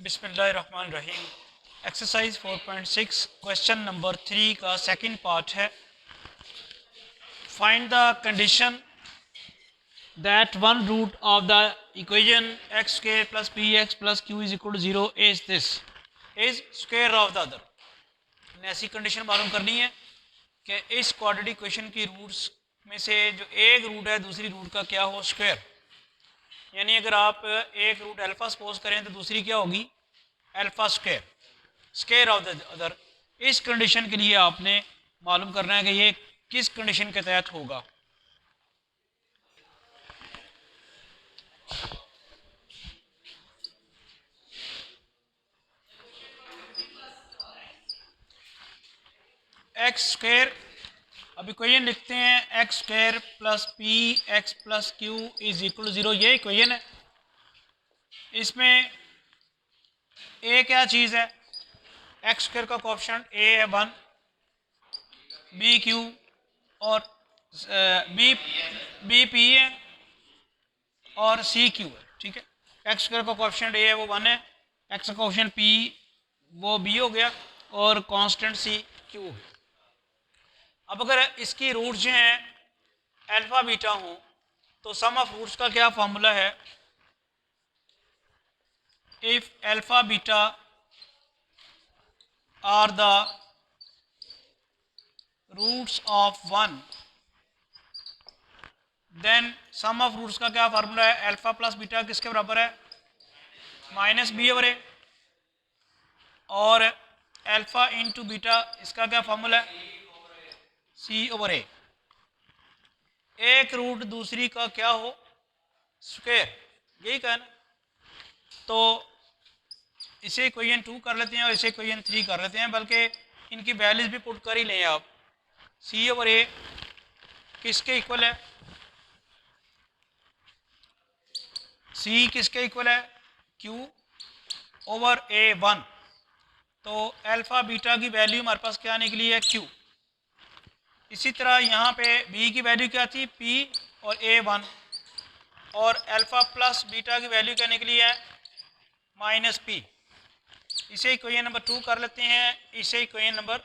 बिस्मिल्लाहिर्रहमानिर्रहीम। Exercise 4.6 question number 3 का second part है। Find the condition that one root of the equation x square plus p x plus q is equal to 0 is this is square of the other. हमने ऐसी condition मालूम करनी है कि इस quadratic equation की roots में से जो एक रूट है दूसरी रूट का क्या हो स्क्वायर। यानी अगर आप एक रूट अल्फा सपोज करें तो दूसरी क्या होगी alpha square, square of the other. इस कंडीशन के लिए आपने मालूम करना है कि ये किस कंडीशन के तहत होगा। एक्स स्क्वायर, अब इक्वेशन लिखते हैं x square plus p x plus q is equal to 0। ये इक्वेशन है। इसमें ए क्या चीज़ है, एक्स स्क्वायर का कोएफिशिएंट ए है 1, बी क्यू और बी बी पी है और सी क्यू है। ठीक है, एक्स स्क्वायर का कोएफिशिएंट ए है वो 1 है, एक्स का कोएफिशिएंट पी वो बी हो गया और कांस्टेंट सी क्यू हो गया। अब अगर इसकी रूट जो हैं अल्फा बीटा हों तो सम ऑफ रूट्स का क्या फार्मूला है, if alpha beta are the roots of 1 then sum of roots का क्या फार्मूला है, अल्फा प्लस बीटा किसके बराबर है माइनस बी ओवर ए, और अल्फा इंटू बीटा इसका क्या फार्मूला है सी ओवर ए। एक रूट दूसरी का क्या हो स्क्वायर, यही कहना। तो इसे इक्वेशन 2 कर लेते हैं और इसे इक्वेशन 3 कर लेते हैं, बल्कि इनकी वैल्यूज भी पुट कर ही लें आप। सी ओवर ए किसके इक्वल है, सी किसके इक्वल है क्यू ओवर ए 1। तो अल्फा बीटा की वैल्यू हमारे पास क्या निकली है क्यू। इसी तरह यहाँ पे बी की वैल्यू क्या थी पी और ए 1, और अल्फा प्लस बीटा की वैल्यू क्या निकली है माइनस पी। इसे इक्वेशन नंबर 2 कर लेते हैं, इसे इक्वेशन नंबर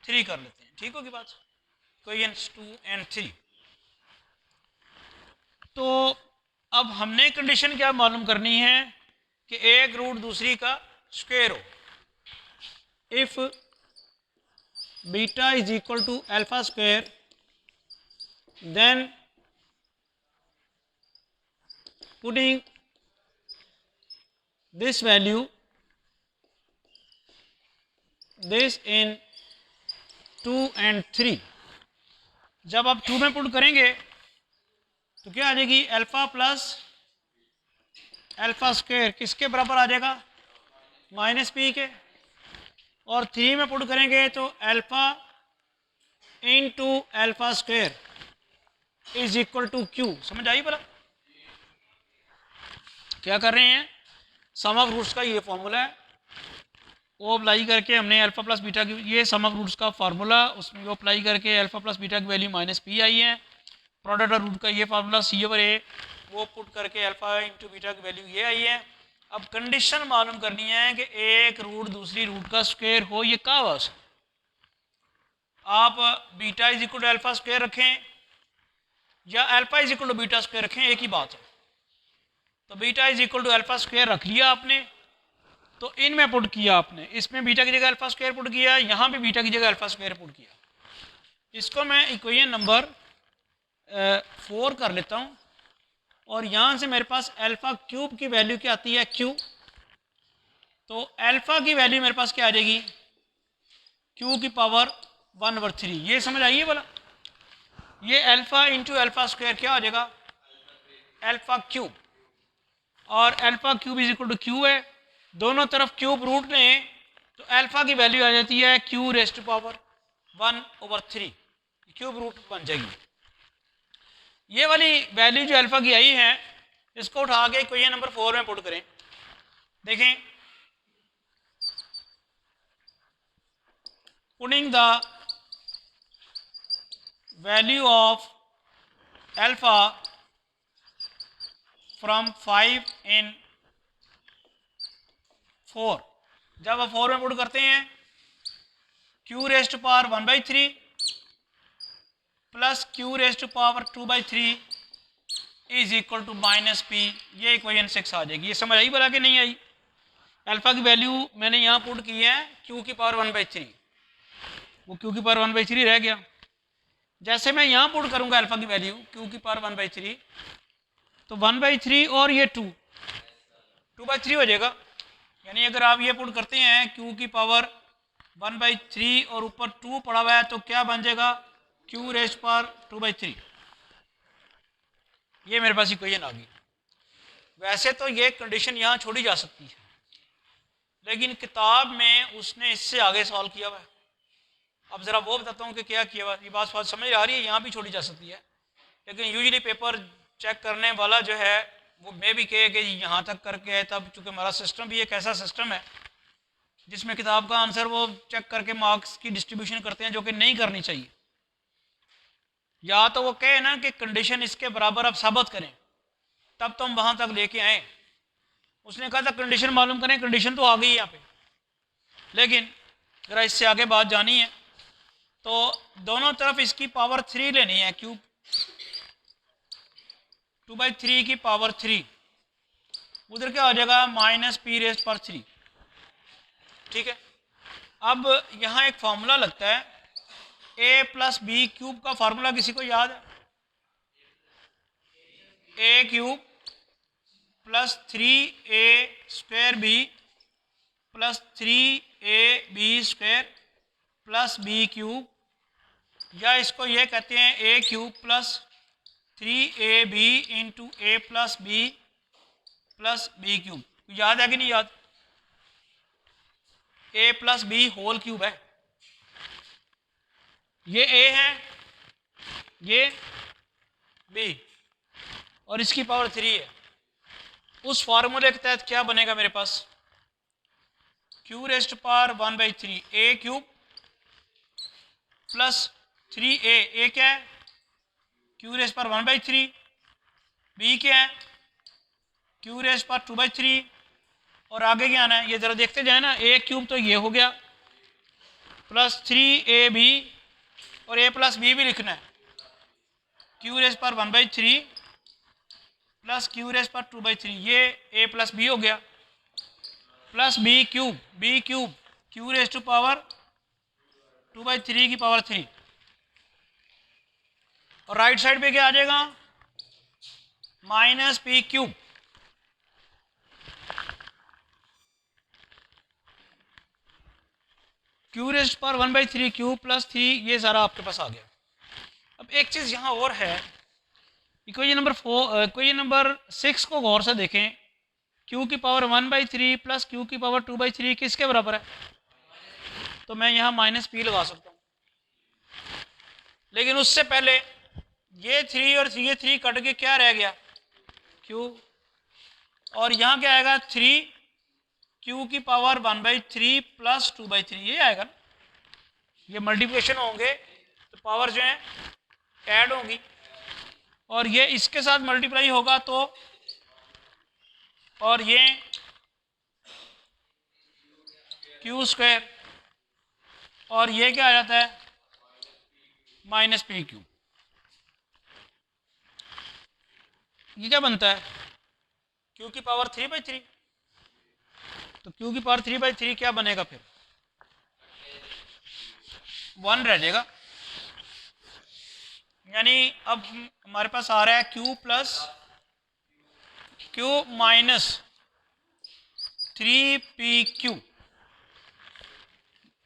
3 कर लेते हैं। ठीक होगी बात, इक्वेशन 2 एंड 3। तो अब हमने कंडीशन क्या मालूम करनी है कि एक रूट दूसरी का स्क्वायर हो। If beta is equal to alpha square then putting this value this in 2 and 3। जब आप 2 में पुट करेंगे तो क्या आ जाएगी अल्फा प्लस अल्फा स्क्वायर किसके बराबर आ जाएगा माइनस पी के, और 3 में पुट करेंगे तो alpha into alpha square is equal to Q. समझ आई बोला क्या कर रहे हैं, सम ऑफ रूट्स का ये फॉर्मूला है वो अप्लाई करके हमने अल्फा प्लस बीटा की, ये सम ऑफ रूट्स का फार्मूला उसमें वो अप्लाई करके अल्फा प्लस बीटा की वैल्यू माइनस पी आई है। प्रोडक्ट और रूट का ये फार्मूला सी ओवर ए वो पुट करके अल्फा इंटू बीटा की वैल्यू ये आई है। अब कंडीशन मालूम करनी है कि एक रूट दूसरी रूट का स्क्वायर हो, ये कहाँ हुआ। आप beta is equal to alpha square रखें या alpha is equal to beta square रखें, एक ही बात है। तो beta is equal to alpha square रख लिया आपने, तो इनमें पुट किया आपने, इसमें बीटा की जगह अल्फा स्क्वायर पुट किया, यहाँ पे बीटा की जगह अल्फा स्क्वायर पुट किया। इसको मैं इक्वेशन नंबर 4 कर लेता हूँ, और यहाँ से मेरे पास अल्फा क्यूब की वैल्यू क्या आती है क्यू। तो अल्फा की वैल्यू मेरे पास क्या आ जाएगी क्यू की पावर 1/3। ये समझ आइए बोला, ये अल्फा इंटू अल्फा स्क्वायर क्या हो जाएगा अल्फा क्यूब, और alpha cube is equal to Q है। दोनों तरफ क्यूब रूट लें तो अल्फा की वैल्यू आ जाती है Q raised to power 1/3, cube root बन जाएगी। ये वाली वैल्यू जो अल्फा की आई है इसको उठा के इक्वेशन नंबर 4 में पुट करें। देखें, putting the value of alpha from 5 in 4। जब आप 4 में पुट करते हैं q raised to power 1/3 plus q raised to power 2/3 is equal to minus P, ये इक्वेशन 6 आ जाएगी। ये समझ आई बोला कि नहीं आई? अल्फा की वैल्यू मैंने यहाँ पुट की है q की पावर 1/3, वो q की पावर 1/3 रह गया। जैसे मैं यहाँ पुट करूँगा अल्फा की वैल्यू q की पावर 1/3 तो 1/3 और ये 2/3 हो जाएगा। यानी अगर आप ये पुट करते हैं q की पावर 1/3 और ऊपर 2 पड़ा हुआ है तो क्या बन जाएगा q रेज़्ड पावर 2/3। ये मेरे पास इक्वेशन आ गई। वैसे तो ये कंडीशन यहाँ छोड़ी जा सकती है, लेकिन किताब में उसने इससे आगे सवाल किया हुआ है। अब ज़रा वो बताता हूँ कि क्या किया हुआ। ये बात समझ आ रही है? यहाँ भी छोड़ी जा सकती है, लेकिन यूजुअली पेपर चेक करने वाला जो है वो मे भी कहे कि यहाँ तक करके है, तब चूँकि हमारा सिस्टम भी एक ऐसा सिस्टम है जिसमें किताब का आंसर वो चेक करके मार्क्स की डिस्ट्रीब्यूशन करते हैं, जो कि नहीं करनी चाहिए। या तो वो कहे ना कि कंडीशन इसके बराबर आप साबित करें, तब तो हम वहाँ तक लेके आए। उसने कहा था कंडीशन मालूम करें, कंडीशन तो आ गई यहाँ पे, लेकिन ज़रा इससे आगे बात जानी है तो दोनों तरफ इसकी पावर 3 लेनी है, क्यूब 2/3 की पावर 3, उधर क्या हो जाएगा माइनस पी रेज़्ड पावर 3। ठीक है, अब यहाँ एक फार्मूला लगता है a प्लस बी क्यूब का फार्मूला किसी को याद है? a cube plus 3a² B plus 3ab² plus B cube, या इसको ये कहते हैं a cube plus 3ab into a plus B plus B cube. याद है कि नहीं याद? a plus B whole cube है। ये a है, ये b और इसकी पावर 3 है। उस फार्मूले के तहत क्या बनेगा मेरे पास? q raised to power 1/3 a cube plus 3a, a क्या है q रेज़्ड पावर 1/3, b क्या है q रेज़्ड पावर 2/3, और आगे क्या आना है ये ज़रा देखते जाए ना। a क्यूब तो ये हो गया प्लस 3ab और a प्लस b भी लिखना है, q raised power 1/3 plus q raised power 2/3, ये a प्लस b हो गया, plus b cube q raised to power 2/3 की पावर 3, और राइट साइड पे क्या आ जाएगा minus P cube. q raised power 1/3 cube plus 3, ये सारा आपके पास आ गया। अब एक चीज़ यहाँ और है, इक्वेशन नंबर 6 को गौर से देखें। q की पावर 1/3 प्लस q की पावर 2/3 किसके बराबर है? तो मैं यहाँ माइनस पी लगा सकता हूँ, लेकिन उससे पहले ये 3 और ये 3 कट के क्या रह गया q, और यहाँ क्या आएगा 3q की पावर 1/3 प्लस 2/3, ये आएगा ना। ये मल्टीप्लिकेशन होंगे तो पावर जो है ऐड होगी, और ये इसके साथ मल्टीप्लाई होगा तो, और ये q², और ये क्या आ जाता है माइनस पी क्यूब। ये क्या बनता है q की पावर 3/3, तो q की पावर 3/3 क्या बनेगा फिर 1 रह जाएगा। यानी अब हमारे पास आ रहा है q plus q minus 3pq,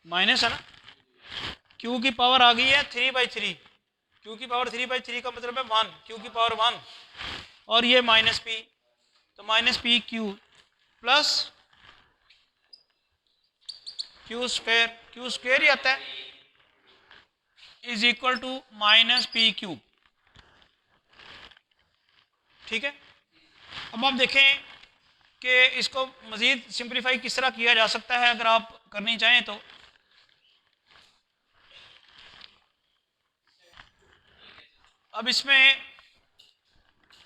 minus है ना, q की पावर आ गई है 3/3, q की पावर 3/3 का मतलब है 1, q की पावर 1, और ये माइनस p, तो minus P Q plus Q square ही आता है, is equal to minus P cube. ठीक है, अब आप देखें कि इसको मज़ीद सिंप्लीफाई किस तरह किया जा सकता है अगर आप करनी चाहें तो। अब इसमें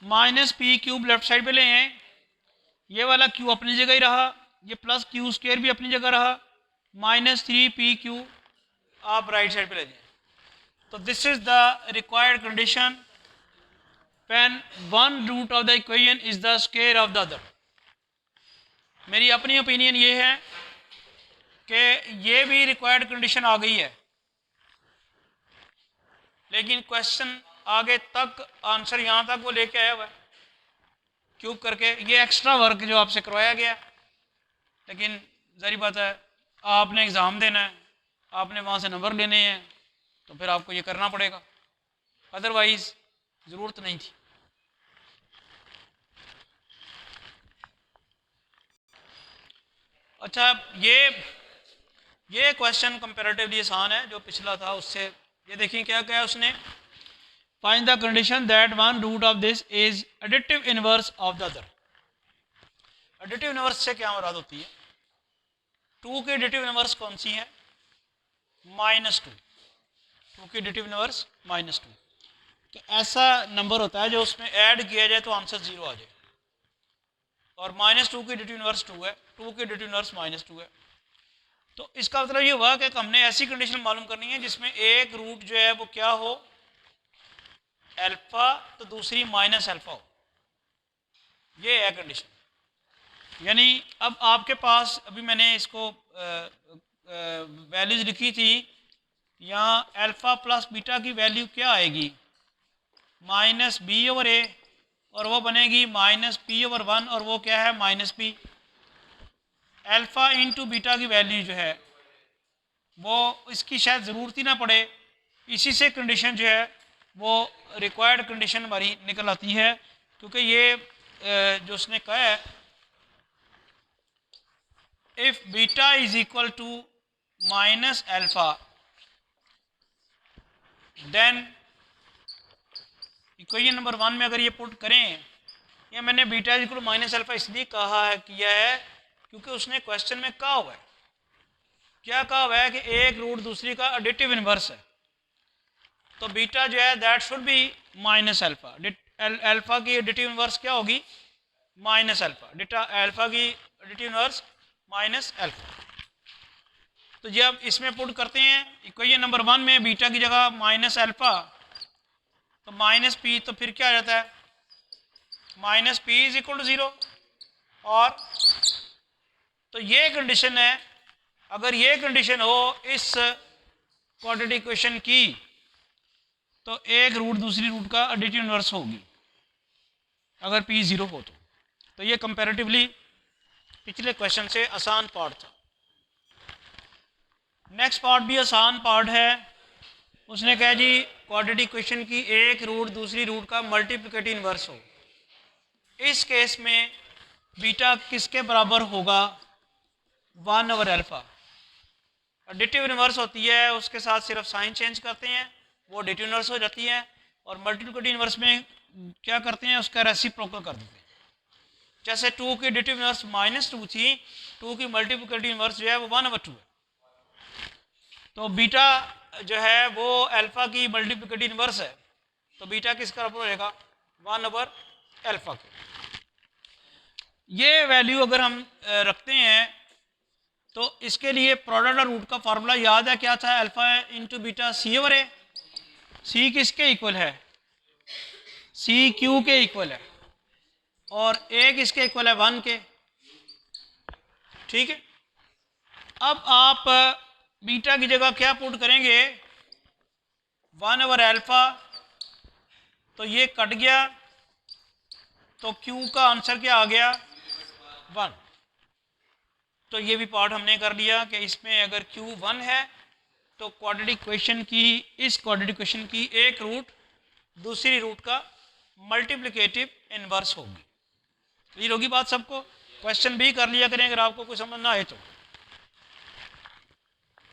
minus P cube left side पे ले आए, ये वाला क्यू अपनी जगह ही रहा, ये प्लस क्यू स्क्वायर भी अपनी जगह रहा, माइनस 3pq आप राइट साइड पे ले जाएं। तो this is the required condition when one root of the equation is the square of the other. मेरी अपनी ओपिनियन ये है कि ये भी रिक्वायर्ड कंडीशन आ गई है, लेकिन क्वेश्चन आगे तक आंसर यहाँ तक वो लेके आया हुआ है क्यूब करके। ये एक्स्ट्रा वर्क जो आपसे करवाया गया, लेकिन ज़ाहिर बात है आपने एग्ज़ाम देना है, आपने वहाँ से नंबर लेने हैं, तो फिर आपको ये करना पड़ेगा, अदरवाइज़ ज़रूरत नहीं थी। अच्छा, ये क्वेश्चन कंपैरेटिवली आसान है जो पिछला था उससे। ये देखिए क्या क्या है उसने, find the condition that one root of this is additive inverse of the other. Additive inverse से क्या मुराद होती है? 2 की एडिटिव इनवर्स कौन सी है? -2। 2 की एडिटिव इनवर्स -2। तो ऐसा नंबर होता है जो उसमें ऐड किया जाए तो आंसर 0 आ जाए, और -2 की एडिटिव इनवर्स 2 है, 2 की एडिटिव इनवर्स -2 है। तो इसका मतलब ये हुआ कि हमने ऐसी कंडीशन मालूम करनी है जिसमें एक रूट जो है वो क्या हो, अल्फा, तो दूसरी माइनस अल्फा हो। ये है कंडीशन। यानी अब आपके पास, अभी मैंने इसको वैल्यूज लिखी थी, यहाँ अल्फा प्लस बीटा की वैल्यू क्या आएगी? -b/a, और वो बनेगी -p/1, और वो क्या है? -p। अल्फा इंटू बीटा की वैल्यू जो है वो इसकी शायद ज़रूरत ही ना पड़े, इसी से कंडीशन जो है वो रिक्वायर्ड कंडीशन हमारी निकल आती है, क्योंकि ये जो उसने कहा है, if beta is equal to -alpha then equation number 1 में अगर ये पुट करें, या मैंने beta is equal to -alpha इसलिए किया है क्योंकि उसने क्वेश्चन में कहा हुआ है, क्या कहा हुआ है कि एक रूट दूसरी का एडिटिव इनवर्स है, तो बीटा जो है that should be -alpha. Alpha की एडिटिव इनवर्स क्या होगी? -अल्फा। अल्फा की एडिटिव इनवर्स -अल्फा। तो जब इसमें पुट करते हैं इक्वेशन नंबर 1 में बीटा की जगह -अल्फा, तो -p, तो फिर क्या आ जाता है? -p is equal to 0। और तो ये कंडीशन है, अगर ये कंडीशन हो इस क्वाड्रेटिक इक्वेशन की, तो एक रूट दूसरी रूट का एडिटिव इनवर्स होगी अगर p 0 हो तो ये कंपैरेटिवली पिछले क्वेश्चन से आसान पार्ट था। नेक्स्ट पार्ट भी आसान पार्ट है। उसने कहा जी क्वाड्रेटिक इक्वेशन की एक रूट दूसरी रूट का मल्टीप्लिकेटिव इनवर्स हो, इस केस में बीटा किसके बराबर होगा? 1/अल्फा। एडिटिव इनवर्स होती है, उसके साथ सिर्फ साइन चेंज करते हैं, वो एडिटिव इनवर्स हो जाती है, और मल्टीप्लिकेटिव इनवर्स में क्या करते हैं? उसका रेसिप्रोकल कर देते हैं। जैसे 2 की एडिटिव इनवर्स -2 थी, 2 की मल्टीप्लिकेटिव इनवर्स जो है वो 1/2 है, तो बीटा जो है वो अल्फा की मल्टीप्लिकेटिव इनवर्स है, तो बीटा किसका बराबर रहेगा? 1/अल्फा के। ये वैल्यू अगर हम रखते हैं तो इसके लिए प्रोडक्ट और रूट का फार्मूला याद है क्या था? Alpha into beta c/a। c किसके इक्वल है? c q के इक्वल है, और a किसके इक्वल है? 1 के। ठीक है, अब आप बीटा की जगह क्या पुट करेंगे? 1/अल्फा, तो ये कट गया, तो q का आंसर क्या आ गया? 1। तो ये भी पार्ट हमने कर लिया कि इसमें अगर q 1 है तो क्वाड्रेटिक इक्वेशन की, इस क्वाड्रेटिक इक्वेशन की एक रूट दूसरी रूट का मल्टीप्लिकेटिव इनवर्स होगी। क्लियर होगी बात सबको? क्वेश्चन भी कर लिया करें अगर आपको कोई समझ ना आए तो।